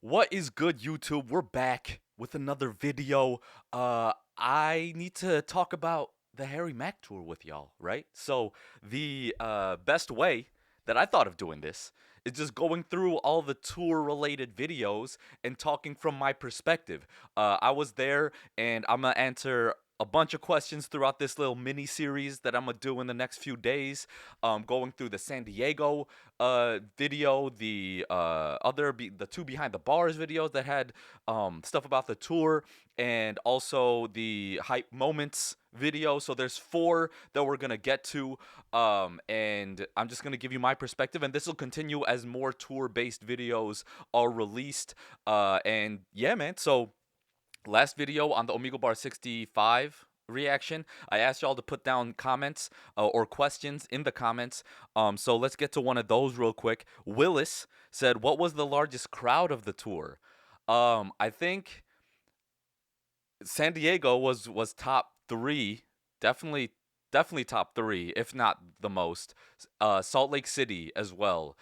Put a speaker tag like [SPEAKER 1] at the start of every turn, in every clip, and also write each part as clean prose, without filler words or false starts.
[SPEAKER 1] What is good, YouTube? We're back with another video. I need to talk about the Harry Mack tour with y'all, right? So the best way that I thought of doing this is just going through all the tour-related videos and talking from my perspective. I was there, and I'm gonna answer a bunch of questions throughout this little mini series that I'm gonna do in the next few days. Going through the San Diego video, the two behind the bars videos that had stuff about the tour, and also the hype moments video. So there's four that we're gonna get to, and I'm just gonna give you my perspective, and this will continue as more tour-based videos are released. And yeah, man. So last video on the Omegle Bar 65 reaction, I asked y'all to put down comments or questions in the comments. So let's get to one of those real quick. Willis said, "What was the largest crowd of the tour?" I think San Diego was top three, definitely definitely top three, if not the most. Salt Lake City as well.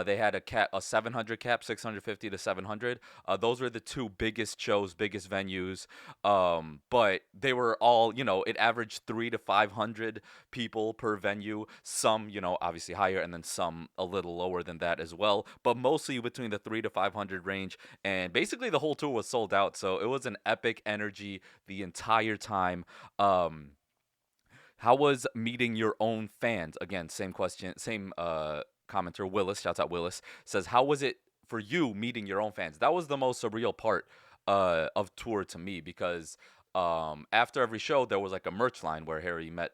[SPEAKER 1] They had a 700 cap, 650 to 700. Those were the two biggest shows, biggest venues. But they were all, it averaged 3 to 500 people per venue. Some, obviously higher, and then some a little lower than that as well. But mostly between the 3 to 500 range. And basically the whole tour was sold out, so it was an epic energy the entire time. How was meeting your own fans? Again, same question, same commenter. Willis, shouts out Willis, says, "How was it for you meeting your own fans?" That was the most surreal part of tour to me, because after every show there was like a merch line where Harry met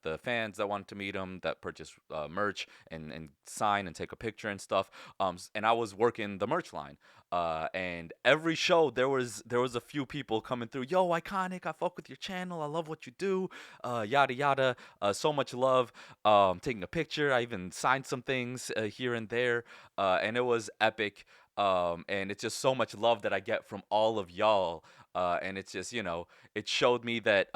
[SPEAKER 1] the fans that wanted to meet him, that purchased merch and sign and take a picture and stuff. And I was working the merch line. And every show there was a few people coming through. "Yo, iKaanic, I fuck with your channel. I love what you do. Yada yada. So much love. Taking a picture. I even signed some things here and there. And it was epic. And it's just so much love that I get from all of y'all. And it's just, it showed me that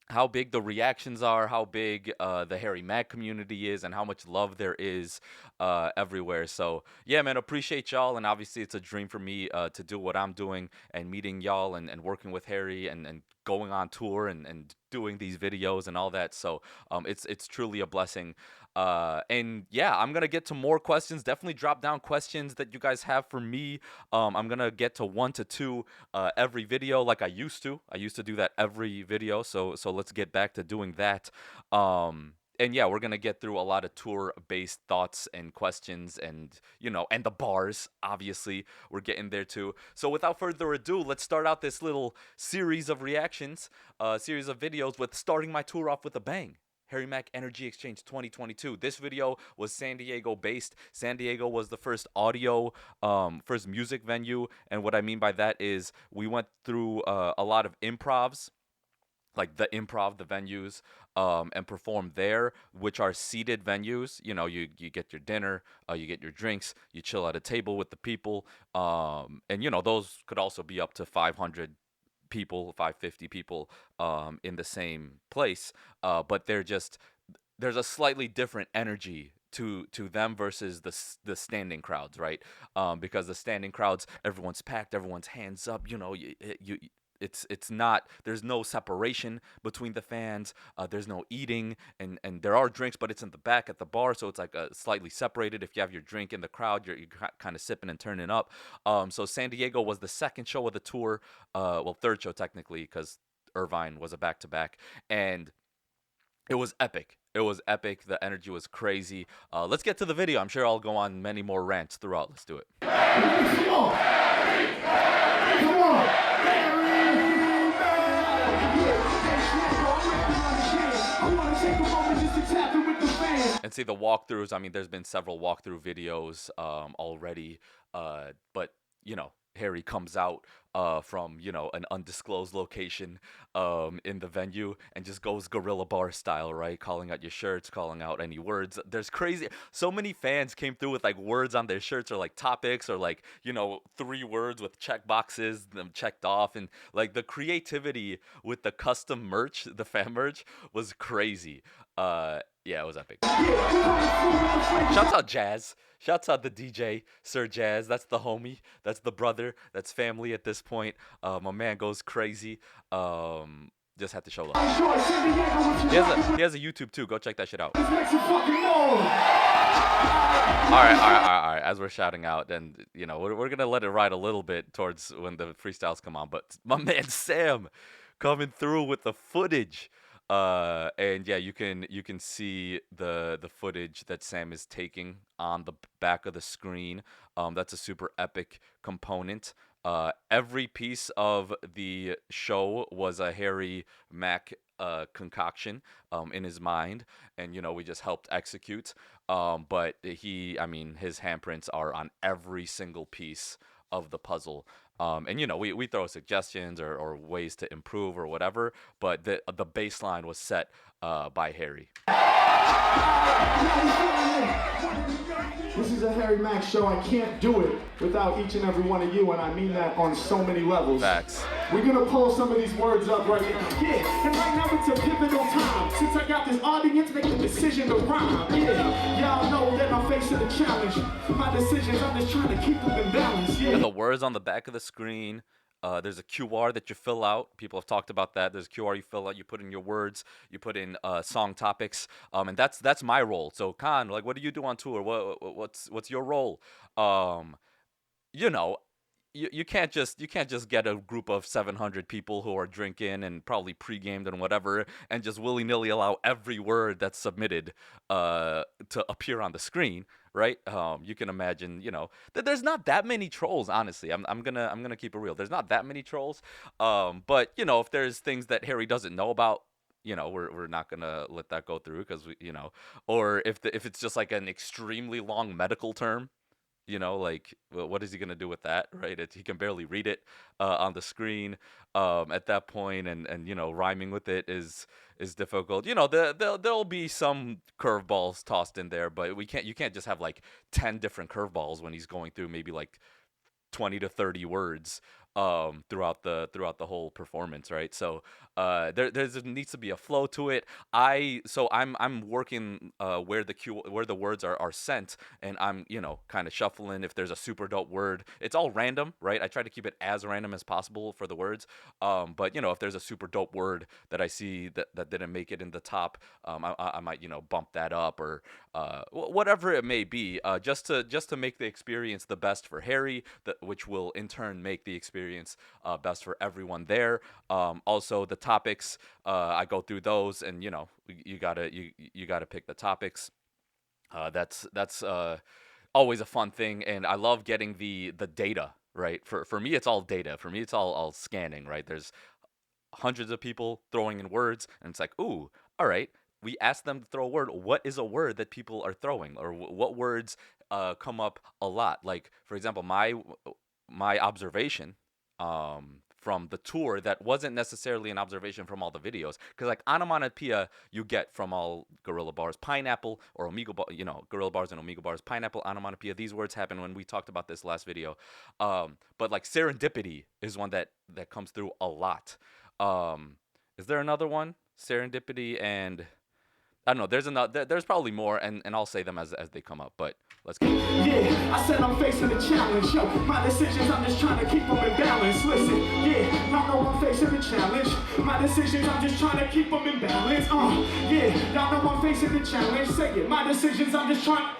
[SPEAKER 1] how big the reactions are, how big the Harry Mack community is, and how much love there is everywhere. So yeah, man, appreciate y'all, and obviously it's a dream for me to do what I'm doing and meeting y'all and working with Harry and going on tour and doing these videos and all that. So it's truly a blessing. And yeah, I'm gonna get to more questions. Definitely drop down questions that you guys have for me. I'm gonna get to 1 to 2 every video, like I used to. I used to do that every video. So let's get back to doing that. And yeah, we're gonna get through a lot of tour-based thoughts and questions, and the bars. Obviously, we're getting there too. So without further ado, let's start out this little series of reactions, series of videos, with starting my tour off with a bang. Harry Mack Energy Exchange 2022. This video was San Diego based. San Diego was the first first music venue. And what I mean by that is we went through a lot of improvs, like the Improv, the venues, and performed there, which are seated venues. You get your dinner, you get your drinks, you chill at a table with the people. And those could also be up to 500 people, 550 people in the same place. But there's a slightly different energy to them versus the standing crowds, right? Because the standing crowds, everyone's packed, everyone's hands up. It's not, there's no separation between the fans. There's no eating, and there are drinks, but it's in the back at the bar, so it's like slightly separated. If you have your drink in the crowd, you're kind of sipping and turning up. So San Diego was the second show of the tour, well, third show technically, because Irvine was a back-to-back, and it was epic. It was epic. The energy was crazy. Let's get to the video. I'm sure I'll go on many more rants throughout. Let's do it.
[SPEAKER 2] Come on. Come on.
[SPEAKER 1] And see the walkthroughs. I mean, there's been several walkthrough videos already, but Harry comes out from an undisclosed location in the venue and just goes gorilla bar style, right? Calling out your shirts, calling out any words. There's crazy. So many fans came through with like words on their shirts or like topics or like 3 words with check boxes, them checked off, and like the creativity with the custom merch, the fan merch was crazy. Yeah, it was epic. Shouts out Jazz. Shouts out the DJ, Sir Jazz. That's the homie. That's the brother. That's family at this point. My man goes crazy. Just had to show love. He has a YouTube too. Go check that shit out. All right. As we're shouting out, and we're gonna let it ride a little bit towards when the freestyles come on. But my man Sam coming through with the footage. And yeah, you can see the footage that Sam is taking on the back of the screen. That's a super epic component. Every piece of the show was a Harry Mack concoction in his mind, and we just helped execute. But his handprints are on every single piece of the puzzle. And we throw suggestions or ways to improve or whatever, but the baseline was set by Harry.
[SPEAKER 2] This is a Harry Mack show. I can't do it without each and every one of you, and I mean that on so many levels.
[SPEAKER 1] Facts.
[SPEAKER 2] We're gonna pull some of these words up right now. Yeah, and right now it's a pivotal time. Since I got this audience, make the decision to rhyme. Yeah, y'all know that I'm facing a challenge. My decisions, I'm just trying to keep them in balance. Yeah.
[SPEAKER 1] And the words on the back of the screen. There's a QR that you fill out. People have talked about that. There's a QR you fill out. You put in your words. You put in song topics. And that's my role. So Khan, like, what do you do on tour? What's your role? You can't just get a group of 700 people who are drinking and probably pre-gamed and whatever, and just willy-nilly allow every word that's submitted to appear on the screen. Right? You can imagine, that there's not that many trolls. Honestly, I'm gonna keep it real. There's not that many trolls. But if there's things that Harry doesn't know about, we're not gonna let that go through because or if it's just like an extremely long medical term, like what is he gonna do with that, right? He can barely read it on the screen at that point, and rhyming with it is difficult. There'll be some curveballs tossed in there, but you can't just have like 10 different curveballs when he's going through maybe like 20 to 30 words throughout the whole performance, right? So there needs to be a flow to it. I'm working where the words are sent, and I'm kind of shuffling. If there's a super dope word, it's all random, right? I try to keep it as random as possible for the words. But if there's a super dope word that I see that didn't make it in the top, I might bump that up or whatever it may be, just to make the experience the best for Harry, which will in turn make the experience best for everyone there. Also the topics, I go through those, and you gotta pick the topics. That's always a fun thing, and I love getting the data, right? For me, it's all data. For me, it's all scanning, right? There's hundreds of people throwing in words, and it's like, ooh, all right. We ask them to throw a word. What is a word that people are throwing, or what words come up a lot? Like, for example, my observation from the tour that wasn't necessarily an observation from all the videos, because like onomatopoeia you get from all gorilla bars, pineapple or omegle bar, gorilla bars and omegle bars, pineapple, onomatopoeia. These words happen when we talked about this last video. But like serendipity is one that comes through a lot. Is there another one? Serendipity and I don't know. There's probably more, and I'll say them as they come up. But let's go.
[SPEAKER 2] Yeah, I said I'm facing a challenge. Yo, my decisions, I'm just trying to keep them in balance. Listen, yeah, y'all know I'm facing a challenge. My decisions, I'm just trying to keep them in balance. Yeah, y'all know I'm facing a challenge. Say it. My decisions, I'm just trying.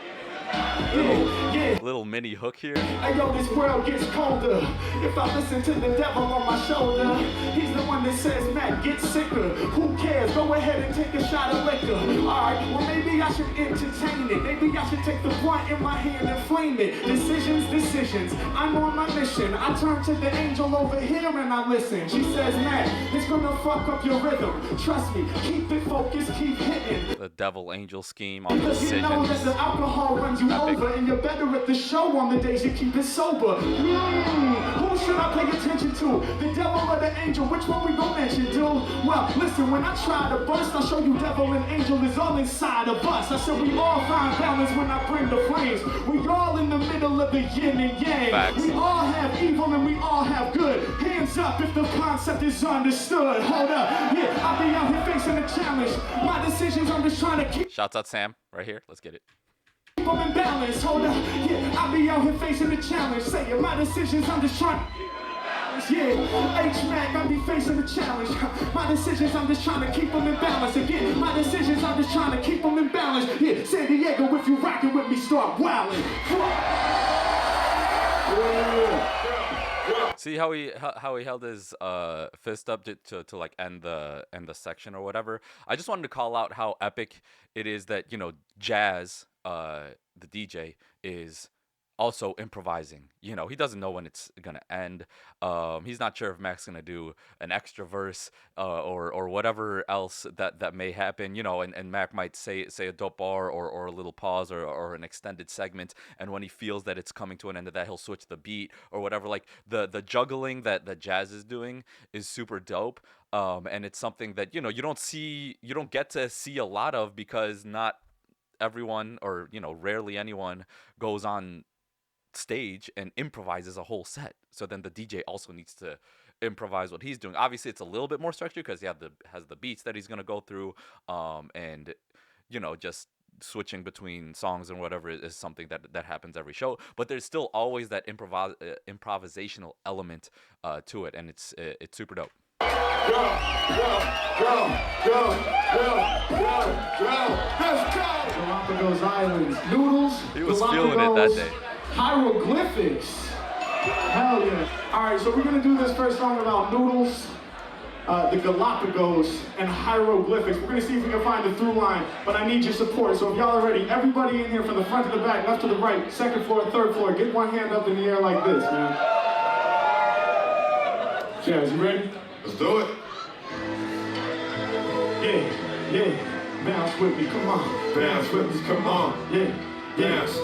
[SPEAKER 2] Yeah.
[SPEAKER 1] Little mini hook here.
[SPEAKER 2] Hey yo, this world gets colder if I listen to the devil on my shoulder. He's the one that says, Matt, get sicker. Who cares? Go ahead and take a shot of liquor. Alright, well maybe I should entertain it. Maybe I should take the blunt in my hand and flame it. Decisions, decisions. I'm on my mission. I turn to the angel over here and I listen. She says, man, it's gonna fuck up your rhythm. Trust me, keep it focused, keep hitting.
[SPEAKER 1] The devil angel scheme on
[SPEAKER 2] Because you know that
[SPEAKER 1] decisions.
[SPEAKER 2] the alcohol runs you over, and you're better at the show on the days you keep it sober. Who should I pay attention to? The devil or the angel? Which one we gon' mention, dude? Well, listen, when I try to burst, I'll show you devil and angel is all inside of us. I said we all find balance when I bring the flames. We all in the middle of the yin and yang.
[SPEAKER 1] Facts.
[SPEAKER 2] We all have evil and we all have good. Hands up if the concept is understood. Hold up, yeah, I'll be out here facing a challenge. My decisions, I'm just trying to keep
[SPEAKER 1] Shouts out Sam right here. Let's get it.
[SPEAKER 2] them in balance. Hold up, yeah, I'll be out here facing the challenge. Say it, my decisions, I'm just trying to keep them in balance. Yeah, H Mack, I'll be facing the challenge. My decisions, I'm just trying to keep them in balance. Again, my decisions, I'm just trying to keep them in balance. Yeah, San Diego, if you rockin' with me, start wildin'.
[SPEAKER 1] See how he held his fist up to like end the section or whatever. I just wanted to call out how epic it is that, you know, Jazz, the DJ, is also improvising. You know, he doesn't know when it's gonna end. He's not sure if Mac's gonna do an extra verse or whatever else that may happen. You know, and Mac might say a dope bar or a little pause or an extended segment. And when he feels that it's coming to an end of that, he'll switch the beat or whatever. Like the juggling that Jazz is doing is super dope. And it's something that, you know, you don't get to see a lot of, because not everyone, or, you know, rarely anyone goes on stage and improvises a whole set. So then the DJ also needs to improvise what he's doing. Obviously it's a little bit more structured because he has the beats that he's going to go through, and, you know, just switching between songs and whatever is something that happens every show, but there's still always that improvisational element to it, and it's super dope.
[SPEAKER 2] Go, let's go! Galapagos Islands, Noodles.
[SPEAKER 1] He was feeling it that day.
[SPEAKER 2] Hieroglyphics. Hell yeah. Alright, so we're gonna do this first song about Noodles, the Galapagos, and hieroglyphics. We're gonna see if we can find the through line, but I need your support. So if y'all are ready, everybody in here from the front to the back, left to the right, second floor, third floor, get one hand up in the air like this, man. Jazz, you ready?
[SPEAKER 3] Let's do it.
[SPEAKER 2] Yeah. Bounce with me, come on.
[SPEAKER 3] Bounce with us, come on.
[SPEAKER 2] Yeah.
[SPEAKER 3] Yes.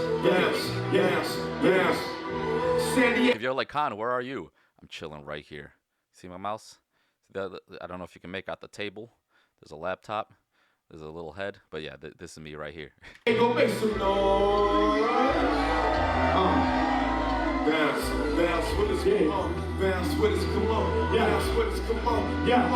[SPEAKER 2] San Diego.
[SPEAKER 1] If you're like, Khan, where are you? I'm chilling right here. See my mouse? I don't know if you can make out the table. There's a laptop. There's a little head. But yeah, this is me right here.
[SPEAKER 2] Hey, go make some noise.
[SPEAKER 3] Bounce with us, come on. Bounce with us, come on.
[SPEAKER 2] Yeah.
[SPEAKER 3] Bounce with us, come on.
[SPEAKER 2] Yeah,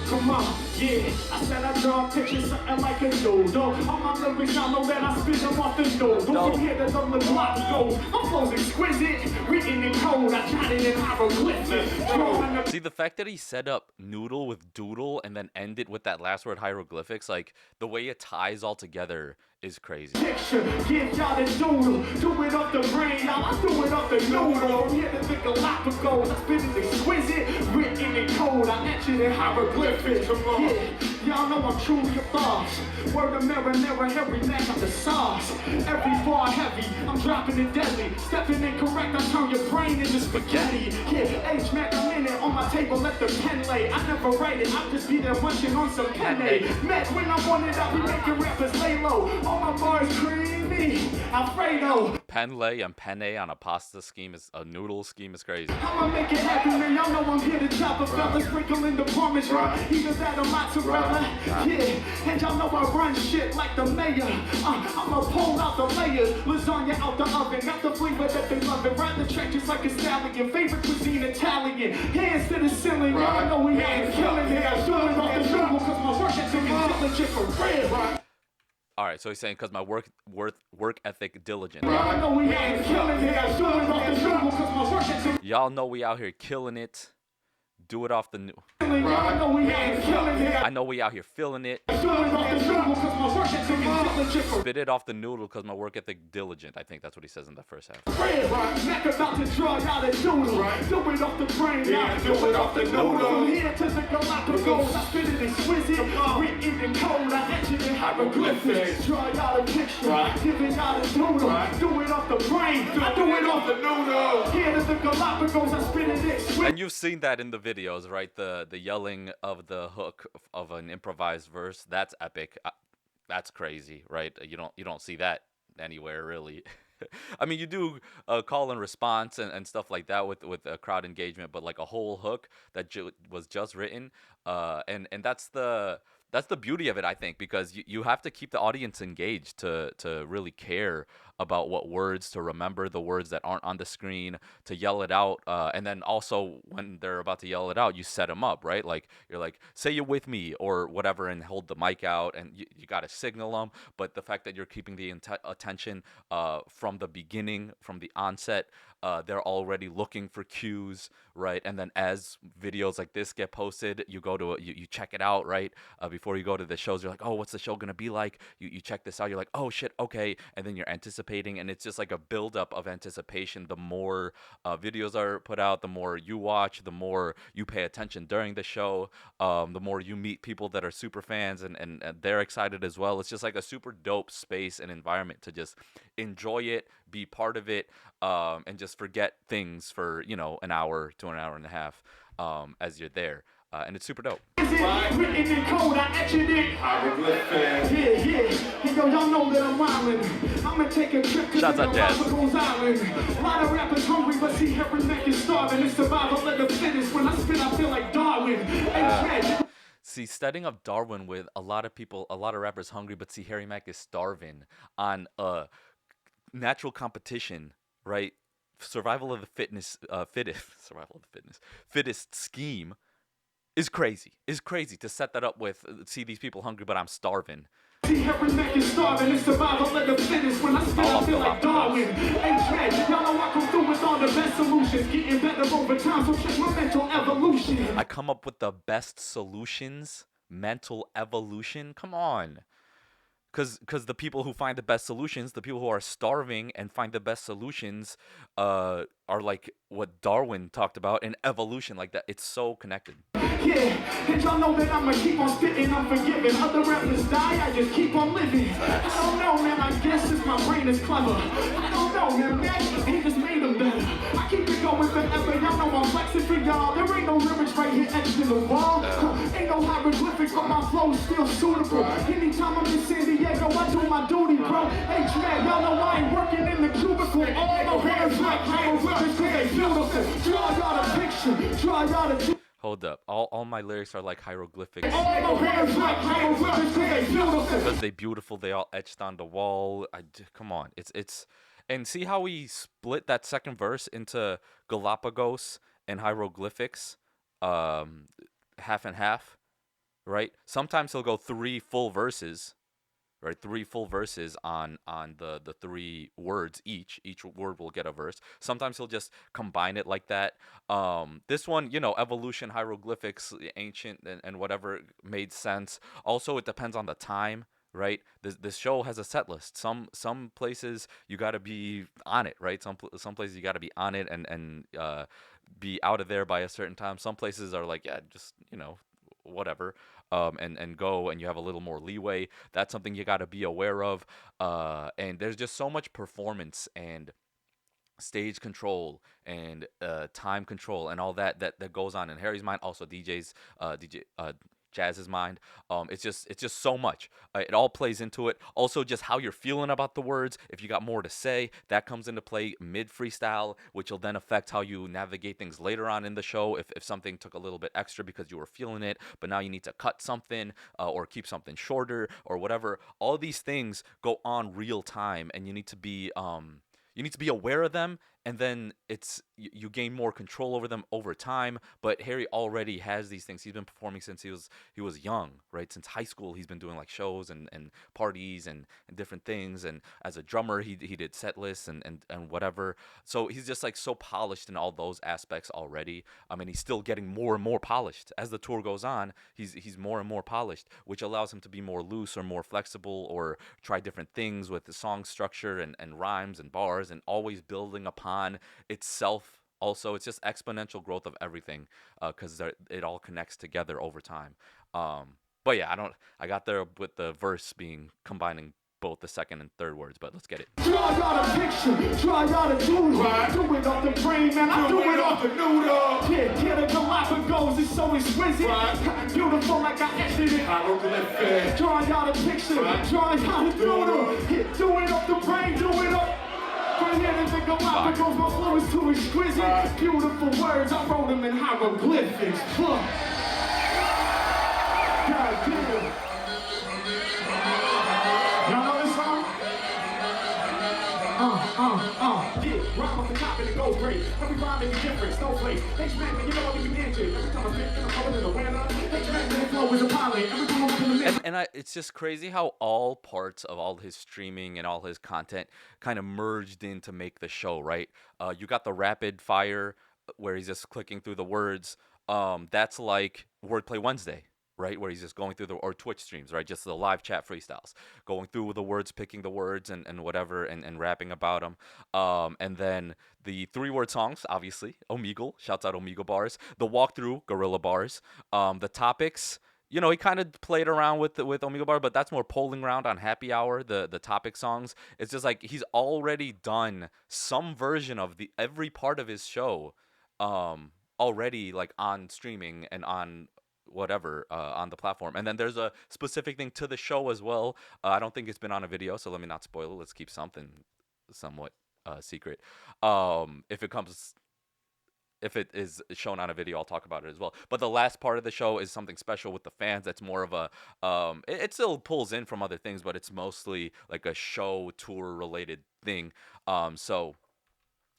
[SPEAKER 3] Come on.
[SPEAKER 2] yeah. I said I draw a picture, something like a dodo. All my lyrics, y'all know that I spit them off the dodo. Don't forget that on the block goes. My flow's exquisite, written in code. I tried it in hieroglyphics.
[SPEAKER 1] See, the fact that he set up Noodle with Doodle and then ended with that last word hieroglyphics, like the way it ties all together is crazy.
[SPEAKER 2] Picture, give y'all the doodle. Do it off the brain, y'all. I do it off the noodle. From here to the Galapagos, I spit it exquisite, written in code. I etch it in hieroglyphics.
[SPEAKER 3] Come on.
[SPEAKER 2] Yeah, y'all know I'm truly a boss. Word of marinara, Harry Mack, I'm the sauce. Every bar heavy, I'm dropping it deadly. Stepping incorrect, I turn your brain into spaghetti. Yeah, H Mack, I'm in it on my table, let the pen lay. I never write it, I just be there munching on some penne. Mac, when I want it, I be making rappers lay low. All my bars creamy, Alfredo.
[SPEAKER 1] Pen lay and penne on a pasta scheme is a noodle scheme is crazy.
[SPEAKER 2] I'ma make it happen, man. Y'all know I'm here to chop a fella, sprinkle in the parmesan. Either that or mozzarella. Yeah, and y'all know I run shit like the mayor. I'ma pull out the layers, lasagna out the oven. Got the flavor that they love it. Ride the track just like a stallion. Favorite cuisine, Italian. Hands to the ceiling, y'all know we ain't killing it. I'm doing off the noodle, cause my work ethic is diligent for real.
[SPEAKER 1] All right, so he's saying because my work ethic diligent.
[SPEAKER 2] Y'all know we ain't killing it. I'm doing off the noodle, cause my work ethic.
[SPEAKER 1] Y'all know we out here killing it, Do it off the new.
[SPEAKER 2] I know we ain't killing it.
[SPEAKER 1] I know we out here feeling it.
[SPEAKER 2] Do it off the noodle 'cause my work ethic is diligent.
[SPEAKER 1] Spit it off the noodle because my work ethic diligent. I think that's what he says in the first half.
[SPEAKER 2] Mack about to draw out a doodle. Do it off the brain, yeah, do it off the noodle. From here to the Galapagos, I spit it exquisite. Written in code, I etch it in hieroglyphics. Draw out a picture, give it out a doodle. Do it off the brain, I do it off the noodle. Here to the Galapagos, I spit it exquisite.
[SPEAKER 1] And you've seen that in the videos, right? The yelling of the hook of an improvised verse. That's epic. That's crazy, right? You don't see that anywhere really. I mean, you do call and response and stuff like that with crowd engagement, but like a whole hook that was just written, and that's the beauty of it, I think, because you have to keep the audience engaged to really care about what words to remember, the words that aren't on the screen, to yell it out, and then also when they're about to yell it out, you set them up, right? Like you're like, say you with me or whatever, and hold the mic out, and you got to signal them. But the fact that you're keeping the attention from the beginning, from the onset, they're already looking for cues, right? And then as videos like this get posted, you go to you check it out, right? Before you go to the shows, you're like, oh, what's the show gonna be like? You check this out, you're like, oh shit, okay, and then you're anticipating, and it's just like a buildup of anticipation. The more videos are put out, the more you watch, the more you pay attention during the show, the more you meet people that are super fans and they're excited as well. It's just like a super dope space and environment to just enjoy it, be part of it, and just forget things for an hour to an hour and a half as you're there, and it's super dope.
[SPEAKER 2] Written in code, I etch it in hieroglyphics. Yeah. Hey, yo, y'all know that I'm wildin'. I'ma take a trip to
[SPEAKER 1] Shouts
[SPEAKER 2] the
[SPEAKER 1] out, Jazz.
[SPEAKER 2] Galapagos Island. A lot of rappers hungry, but see, Harry Mack is starving. It's survival of the fittest. When I spit, I feel like Darwin.
[SPEAKER 1] See, setting up Darwin with a lot of rappers hungry, but see, Harry Mack is starving on natural competition, right? Survival of the fittest scheme is crazy. Is crazy to set that up with. See these people hungry, but I'm starving.
[SPEAKER 2] See, Harry Mack is starving. It's survival of the fittest. When I spit, I feel like Darwin. Y'all know I come through with all the best solutions, getting better over time. So check my mental evolution.
[SPEAKER 1] I come up with the best solutions. Mental evolution. Come on. Because the people who find the best solutions, the people who are starving and find the best solutions, are like what Darwin talked about in evolution, like that. It's so connected.
[SPEAKER 2] Yeah, and y'all know that I'ma keep on spitting, I'm forgiving. Other rappers die, I just keep on living. I don't know, man, I guess it's my brain is clever. I don't know, man, Mack, he just made them better. I keep it going forever, y'all know I'm flexing for y'all. There ain't no lyrics right here etched in the wall. Ain't no hieroglyphics, but my flow's still suitable. Anytime I'm in San Diego, I do my duty, bro. Hey, man, y'all know I ain't working in the cubicle. All my hands like hieroglyphics, they beautiful. Draw y'all a picture, draw y'all a...
[SPEAKER 1] Hold up. All my lyrics are like hieroglyphics. Because they beautiful, they all etched on the wall. Come on. It's and see how we split that second verse into Galapagos and hieroglyphics, half and half, right? Sometimes he'll go 3 full verses, right? 3 full verses on the 3 words each. Each word will get a verse. Sometimes he'll just combine it like that. This one, evolution, hieroglyphics, ancient, and whatever made sense. Also, it depends on the time, right? This show has a set list. Some places you got to be on it, right? Some places you got to be on it and be out of there by a certain time. Some places are like, yeah, just whatever, and go, and you have a little more leeway. That's something you got to be aware of. And there's just so much performance and stage control and time control and all that goes on in Harry's mind. Also DJ Jazz's mind. It's just so much. It all plays into it. Also, just how you're feeling about the words. If you got more to say, that comes into play mid freestyle, which will then affect how you navigate things later on in the show. If something took a little bit extra because you were feeling it, but now you need to cut something or keep something shorter or whatever. All these things go on real time, and you need to be aware of them and then you gain more control over them over time. But Harry already has these things. He's been performing since he was young, right? Since high school, he's been doing like shows and parties and different things. And as a drummer, he did set lists and whatever. So he's just like so polished in all those aspects already. I mean, he's still getting more and more polished as the tour goes on. He's more and more polished, which allows him to be more loose or more flexible or try different things with the song structure and rhymes and bars, and always building upon itself. Also, it's just exponential growth of everything, because it all connects together over time. But yeah, I got there with the verse being combining both the second and third words, but let's get it.
[SPEAKER 2] Draw y'all a picture, draw y'all a doodle.
[SPEAKER 3] Right.
[SPEAKER 2] Do it off the brain, man, I do it off
[SPEAKER 3] the noodle.
[SPEAKER 2] Yeah, the Galapagos is so exquisite.
[SPEAKER 3] Right.
[SPEAKER 2] Beautiful like I etched it in.
[SPEAKER 3] Hieroglyphic.
[SPEAKER 2] Draw y'all a picture,
[SPEAKER 3] Right.
[SPEAKER 2] draw y'all a doodle. Yeah, do it off the brain, do it up. Right here in the Galapagos, my flow is too exquisite.
[SPEAKER 3] Right.
[SPEAKER 2] Beautiful words, I wrote them in hieroglyphics. God damn. Y'all know this song? Yeah, rhyme off the top and it goes great. Every rhyme is different, snowflakes. Thanks, man, you know what we can into. Every time I spit, I'm coming in the winner. Thanks, man, the flow is a pilot. Every time I'm in the mix.
[SPEAKER 1] It's just crazy how all parts of all his streaming and all his content kind of merged in to make the show, right? You got the rapid fire where he's just clicking through the words. That's like Wordplay Wednesday, right? Where he's just going through or Twitch streams, right? Just the live chat freestyles, going through the words, picking the words and whatever, and rapping about them. And then the 3-word songs, obviously, Omegle, shouts out Omegle bars. The walkthrough, Gorilla bars. The topics, he kind of played around with Omegle bar, but that's more polling round on Happy Hour. The topic songs, it's just like he's already done some version of every part of his show, already, like on streaming and on whatever, on the platform. And then there's a specific thing to the show as well. I don't think it's been on a video, so let me not spoil it. Let's keep something somewhat secret. If it is shown on a video, I'll talk about it as well. But the last part of the show is something special with the fans. That's more of a it still pulls in from other things, but it's mostly like a show tour related thing. So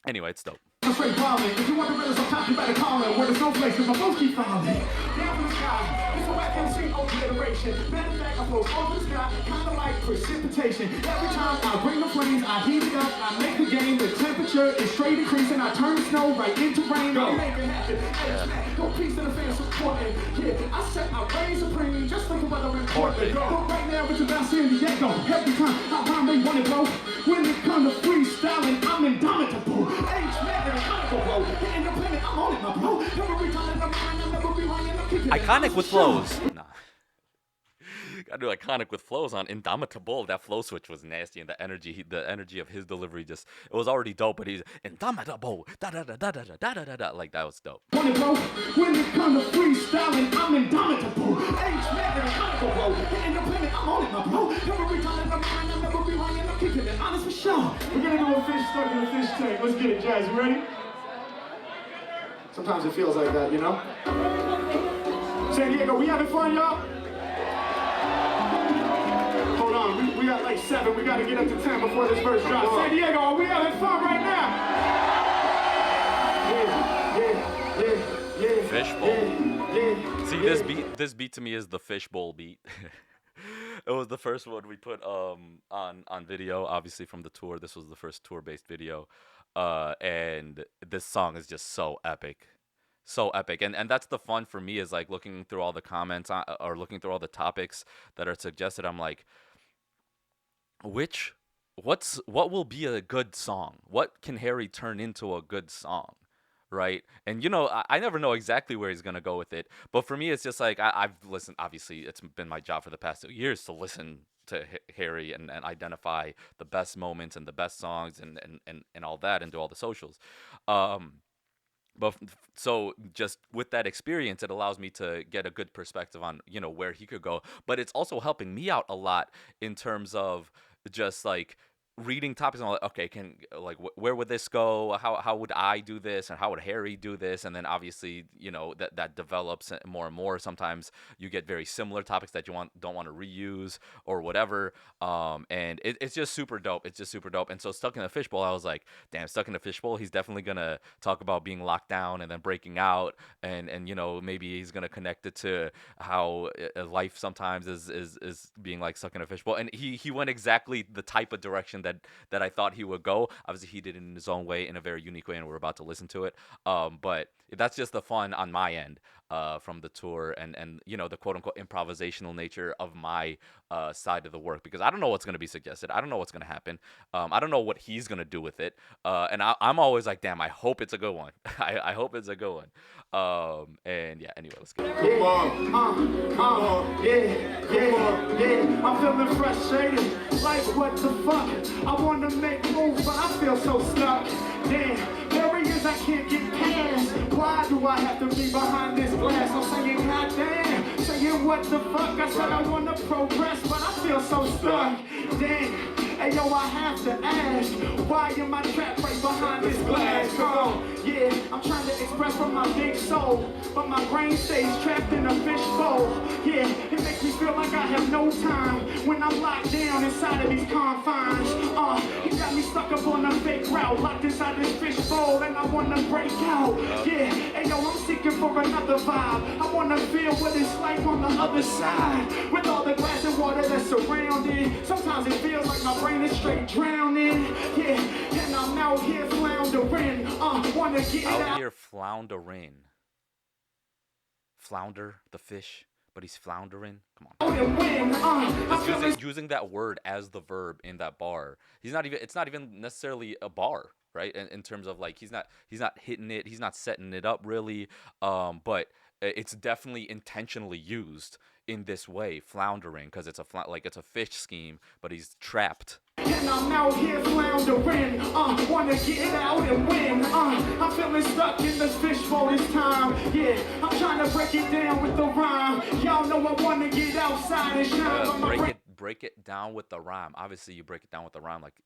[SPEAKER 1] anyway, it's dope.
[SPEAKER 2] Straight falling. If you want the riddles on top, you better call it. Where the snowflakes, cause my folks keep falling. Down from the sky, it's a whack MC obliteration. Matter of fact, I float over the sky, kinda like precipitation. Every time I bring the flames, I heat it up, I make the game. The temperature is straight increasing. I turn the snow right into rain. I make it happen. Hey, go peace to the fans supporting. Yeah, I set my reign supreme, just like a weather in Portland. But right now, it's about San Diego. Every time I rhyme, they want it, bro. When it comes to freestyling, I'm indomitable. H-Man.
[SPEAKER 1] iKaanic with flows. Nah. Gotta do iKaanic with flows on Indomitable. That flow switch was nasty, and the energy of his delivery it was already dope, but he's Indomitable. Da da da da da da da da da. Like, that was dope.
[SPEAKER 2] When it comes to freestyling, I'm indomitable. H-Man, independent, I'm on it, my bro. Every time I'm never be lying, I'm keeping it honest for sure. We're gonna do a fish stuck in a fish tank. Let's get it, Jazz. You ready? Sometimes it feels like that, you know? San Diego, we having fun, y'all? Hold on, we got like 7. We gotta get up to 10 before this verse drops. San Diego, are we having fun right now? Yeah.
[SPEAKER 1] Fishbowl. See, this beat to me is the fishbowl beat. It was the first one we put on video, obviously from the tour. This was the first tour-based video. And this song is just so epic. So epic. And that's the fun for me, is like looking through all the comments or looking through all the topics that are suggested. I'm like, what will be a good song? What can Harry turn into a good song? Right? And I never know exactly where he's gonna go with it, but for me it's just like I've listened. Obviously it's been my job for the past 2 years to listen to Harry and identify the best moments and the best songs and all that, and do all the socials. But so just with that experience, it allows me to get a good perspective on where he could go, but it's also helping me out a lot in terms of just like reading topics and I'm like, okay, where would this go? How would I do this, and how would Harry do this? And then obviously, that develops more and more. Sometimes you get very similar topics that you don't want to reuse or whatever. And it's just super dope. It's just super dope. And so Stuck in a Fishbowl, I was like, damn, Stuck in a Fishbowl, he's definitely gonna talk about being locked down and then breaking out, and maybe he's gonna connect it to how life sometimes is being like stuck in a fishbowl. And he went exactly the type of direction that I thought he would go. Obviously, he did it in his own way, in a very unique way, and we're about to listen to it. But that's just the fun on my end from the tour, and the quote unquote improvisational nature of my side of the work, because I don't know what's going to be suggested. I don't know what's going to happen. I don't know what he's going to do with it. And I'm always like, damn, I hope it's a good one. I hope it's a good one. And yeah, anyway, let's get it.
[SPEAKER 3] Come on.
[SPEAKER 2] Yeah. I'm feeling frustrated. Like, what the fuck? I want to make moves, but I feel so stuck. Damn, barriers I can't get past. Why do I have to be behind this glass? I'm saying, goddamn. Saying, what the fuck? I said I want to progress, but I feel so stuck. Damn. Hey yo, I have to ask, why am I trapped right behind this glass? Yeah, I'm trying to express from my big soul, but my brain stays trapped in a fishbowl. Yeah, it makes me feel like I have no time when I'm locked down inside of these confines. You got me stuck up on a fake route, locked inside this fishbowl, and I wanna break out. Yeah, hey yo, I'm seeking for another vibe. I wanna feel what it's like on the other side, with all the glass and water that's surrounding. Sometimes it feels like my brain is straight drowning. Yeah, and I'm out here floundering. Wanna get
[SPEAKER 1] Out
[SPEAKER 2] out
[SPEAKER 1] here floundering. Flounder, the fish, but he's floundering. Come on.
[SPEAKER 2] and win.
[SPEAKER 1] Just using that word as the verb in that bar. It's not even necessarily a bar, right? In terms of like he's not hitting it, he's not setting it up really. But it's definitely intentionally used in this way, floundering, because it's a fish scheme, but he's trapped.
[SPEAKER 2] And I'm out here floundering, wanna get out and win, I'm feeling stuck in this fishbowl this time, yeah, I'm trying to break it down with the rhyme, y'all know I wanna get outside and shine,
[SPEAKER 1] break it down with the rhyme. Obviously, you break it down with the rhyme, like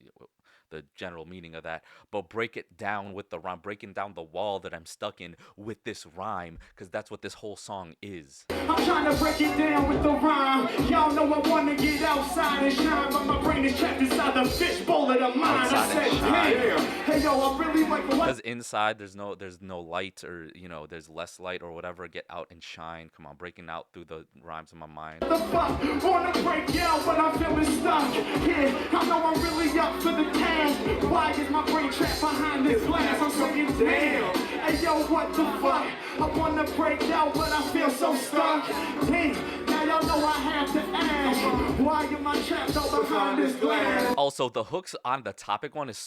[SPEAKER 1] the general meaning of that, but break it down with the rhyme, breaking down the wall that I'm stuck in with this rhyme, because that's what this whole song is.
[SPEAKER 2] I'm trying to break it down with the rhyme, y'all know I wanna get outside and shine, but my brain is trapped inside the fishbowl of the mind. I said, hey yo, I really like the
[SPEAKER 1] because inside there's no light, or there's less light or whatever. Get out and shine. Come on, breaking out through the rhymes in my mind.
[SPEAKER 2] The fuck, wanna break out, but I'm feeling stuck. Yeah, I know I'm really up for the task. Why is my brain trapped behind this glass? I'm saying, damn. Hey yo, what the fuck? I wanna break out, but I feel so stuck. Damn, now y'all know I have to ask, why am I trapped out behind this glass?
[SPEAKER 1] Also, the hooks on the topic one is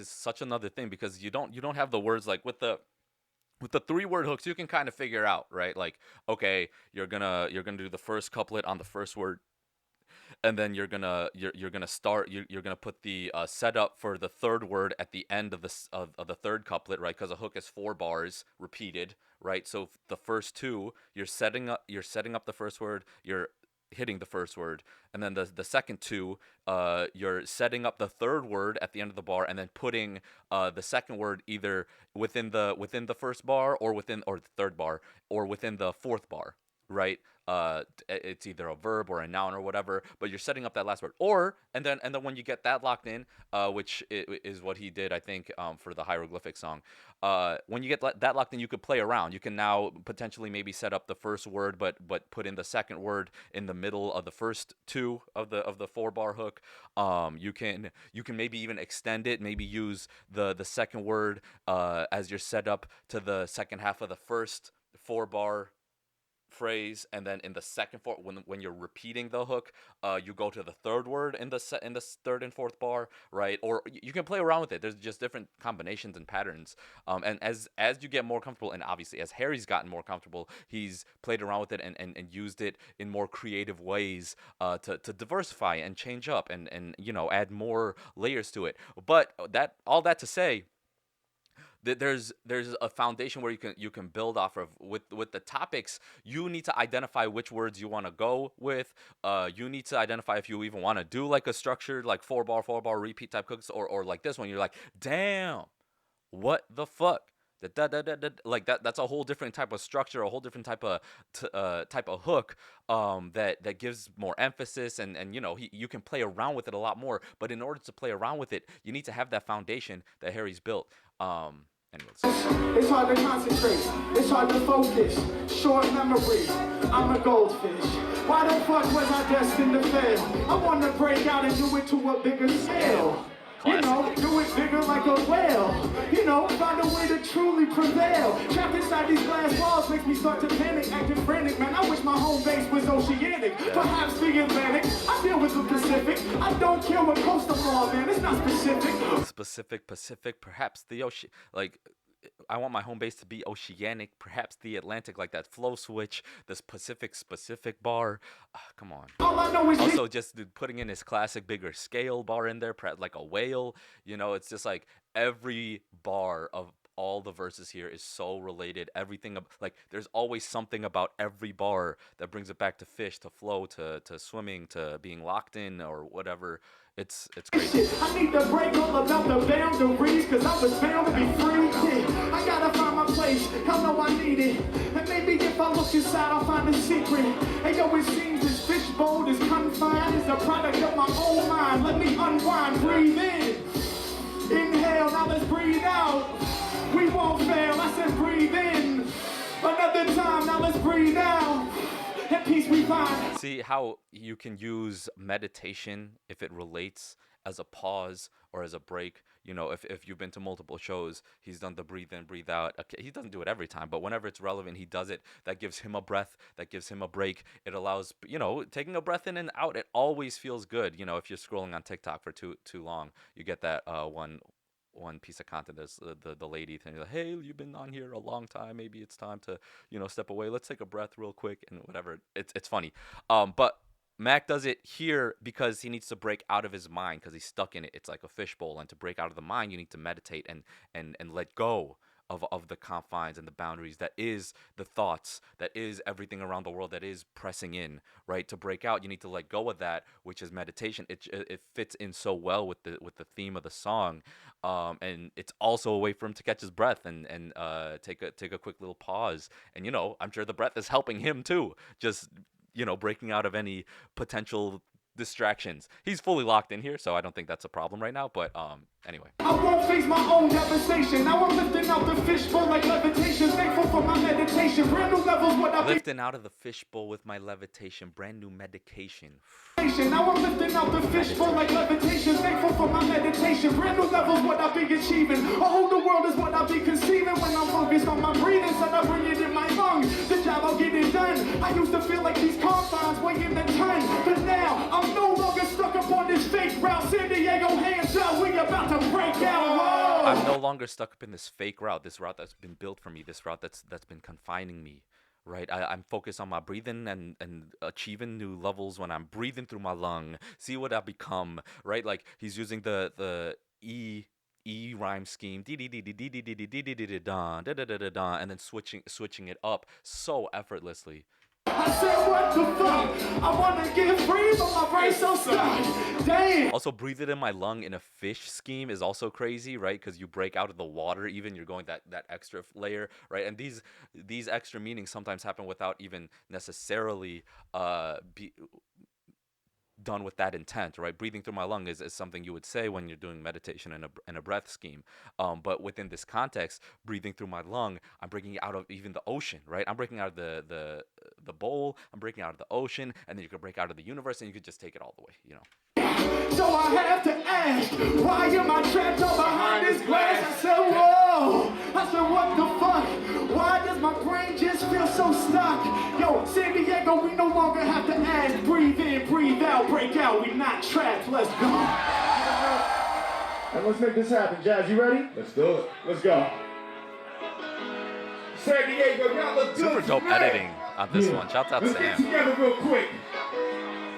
[SPEAKER 1] such another thing, because you don't have the words like with the 3-word hooks. You can kind of figure out, right? Like, okay, you're gonna do the first couplet on the first word, and then you're gonna put the setup for the third word at the end of the third couplet, right? Because a hook is 4 bars repeated, right? So the first 2, you're setting up the first word, you're hitting the first word, and then the second 2, you're setting up the third word at the end of the bar, and then putting the second word either within the first bar or the third bar or within the fourth bar, right? It's either a verb or a noun or whatever, but you're setting up that last word. And then when you get that locked in, which is what he did, I think, for the hieroglyphic song. When you get that locked in, you could play around. You can now potentially maybe set up the first word, but put in the second word in the middle of the first 2 of the 4-bar hook. You can maybe even extend it. Maybe use the second word as your setup to the second half of the first 4-bar phrase, and then in the second when you're repeating the hook, you go to the third word in the third and fourth bar, right? Or you can play around with it. There's just different combinations and patterns, and as you get more comfortable, and obviously as Harry's gotten more comfortable, he's played around with it and used it in more creative ways to diversify and change up and add more layers to it. But all that to say, There's a foundation where you can build off of. With the topics, you need to identify which words you want to go with. You need to identify if you even want to do like a structured like 4 bar repeat type cooks, or like this one you're like, damn, what the fuck. Like that's a whole different type of structure, a whole different type of type of hook, that gives more emphasis, and you know, you can play around with it a lot more. But in order to play around with it, you need to have that foundation that Harry's built. Anyways.
[SPEAKER 2] It's hard to concentrate, it's hard to focus, short memory, I'm a goldfish. Why the fuck was I destined to fail? I want to break out and do it to a bigger scale. You know, do it bigger like a whale. You know, find a way to truly prevail. Trapped inside these glass walls makes me start to panic, acting frantic. Man, I wish my home base was oceanic. Perhaps the Atlantic. I deal with the Pacific. I don't care what coast I'm on, man. It's not specific.
[SPEAKER 1] Pacific, perhaps the ocean. Like, I want my home base to be oceanic, perhaps the Atlantic, like that flow switch, this specific bar. Come on.
[SPEAKER 2] All I know is
[SPEAKER 1] also just putting in his classic bigger scale bar in there, like a whale. You know, it's just like every bar of all the verses here is so related. Everything, like, there's always something about every bar that brings it back to fish, to flow, to swimming, to being locked in or whatever. It's crazy.
[SPEAKER 2] I need to break all about the boundaries, cause I was bound to be free. Yeah, I gotta find my place, I know I need it. And maybe if I look inside, I'll find a secret. Hey yo, it seems this fishbowl is confined, is a product of my own mind. Let me unwind, breathe in. Inhale, now let's breathe out. We won't fail, I said breathe in. Another time, now let's breathe out. And peace we find.
[SPEAKER 1] See how you can use meditation if it relates as a pause or as a break. You know, if you've been to multiple shows, he's done the breathe in, breathe out. Okay, he doesn't do it every time, but whenever it's relevant, he does it. That gives him a breath, that gives him a break. It allows, you know, taking a breath in and out. It always feels good. You know, if you're scrolling on TikTok for too long, you get that one piece of content. There's the lady thing, like, hey, you've been on here a long time, maybe it's time to, you know, step away, let's take a breath real quick, and whatever. It's funny. But Mac does it here because he needs to break out of his mind, because he's stuck in it. It's like a fishbowl, and to break out of the mind, you need to meditate and let go of the confines and the boundaries that is the thoughts, that is everything around the world that is pressing in, right? To break out, you need to let go of that, which is meditation. It fits in so well with the theme of the song, and it's also a way for him to catch his breath and take a quick little pause. And you know, I'm sure the breath is helping him too, just, you know, breaking out of any potential distractions. He's fully locked in here, so I don't think that's a problem right now. But anyway.
[SPEAKER 2] I won't face my own devastation. Now I'm lifting out the fishbowl like levitation. Thankful for my meditation. Brand new levels, what I've
[SPEAKER 1] lifting out of the fishbowl with my levitation. Brand new medication.
[SPEAKER 2] Now I'm lifting out the fishbowl like levitation. Thankful for my meditation. Brand new levels, what I be achieving. A whole new world is what I be conceiving. When I'm focused on my breathing, so I bring it in my lungs. The job, I'll get it done. I used to feel like these confines weighing the ton, but now I'm no longer stuck up on this fake route. San Diego, hands up, we about to break out. Whoa.
[SPEAKER 1] I'm no longer stuck up in this fake route, this route that's been built for me, this route that's been confining me. Right, I'm focused on my breathing and achieving new levels when I'm breathing through my lung. See what I become, right? Like he's using the E rhyme scheme, and then switching it up so effortlessly.
[SPEAKER 2] I said, what the fuck? I wanna get free, but my brain's so stuck. Damn.
[SPEAKER 1] Also, breathe it in my lung in a fish scheme is also crazy, right? Because you break out of the water, even you're going that extra layer, right? And these extra meanings sometimes happen without even necessarily done with that intent, right? Breathing through my lung is something you would say when you're doing meditation in a breath scheme. But within this context, breathing through my lung, I'm breaking out of even the ocean, right? I'm breaking out of the bowl, I'm breaking out of the ocean, and then you could break out of the universe, and you could just take it all the way, you know?
[SPEAKER 2] So I have to ask, why am I trapped up behind this glass? I said, whoa. I said, what the fuck? Why does my brain just feel so stuck? Yo, San Diego, we no longer have to ask. Breathe in, breathe out, break out. We not trapped. Let's go. And let's make this happen. Jazz, you ready?
[SPEAKER 3] Let's do it.
[SPEAKER 2] Let's go.
[SPEAKER 3] San Diego, y'all look good.
[SPEAKER 1] Super dope
[SPEAKER 3] tonight.
[SPEAKER 1] editing on this one. Shout out
[SPEAKER 3] Let's get
[SPEAKER 1] Sam.
[SPEAKER 3] together real quick.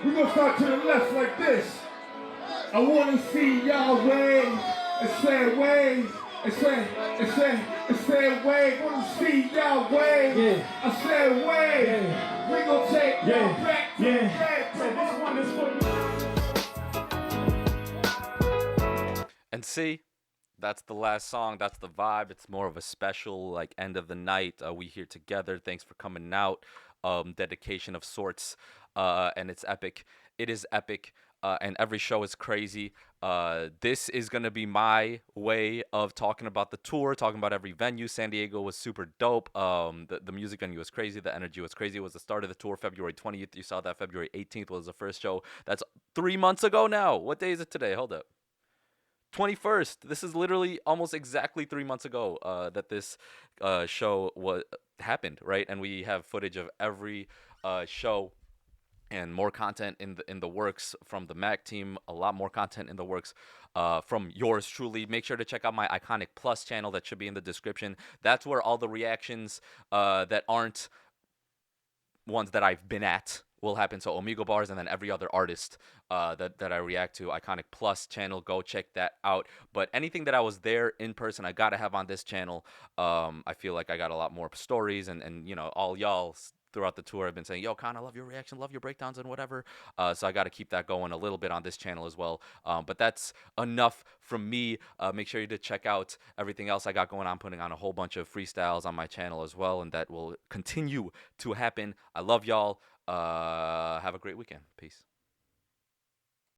[SPEAKER 3] We're gonna start to the left like this. I wanna see y'all wave and say wave.
[SPEAKER 2] It said wave, wanna see y'all wave. Yeah. I said wave. Yeah. We gon' take y'all back to the back. So this one is for you.
[SPEAKER 1] And see, that's the last song. That's the vibe. It's more of a special, like, end of the night. We here together. Thanks for coming out. Dedication of sorts. And it's epic. It is epic. And every show is crazy. This is going to be my way of talking about the tour, talking about every venue. San Diego was super dope. The music venue was crazy. The energy was crazy. It was the start of the tour, February 20th. You saw that. February 18th was the first show. That's 3 months ago now. What day is it today? Hold up. 21st. This is literally almost exactly 3 months ago that this show happened, right? And we have footage of every show and more content in the works from the Mac team. A lot more content in the works from yours truly. Make sure to check out my iKaanic Plus channel. That should be in the description. That's where all the reactions that aren't ones that I've been at will happen. So Omigo Bars and then every other artist that I react to. iKaanic Plus channel, go check that out. But anything that I was there in person, I gotta have on this channel. I feel like I got a lot more stories, and you know, all y'all throughout the tour have been saying, yo, Khan, I love your reaction, love your breakdowns and whatever. So I got to keep that going a little bit on this channel as well. But that's enough from me. Make sure you to check out everything else I got going on, putting on a whole bunch of freestyles on my channel as well, and that will continue to happen. I love y'all. Have a great weekend. Peace.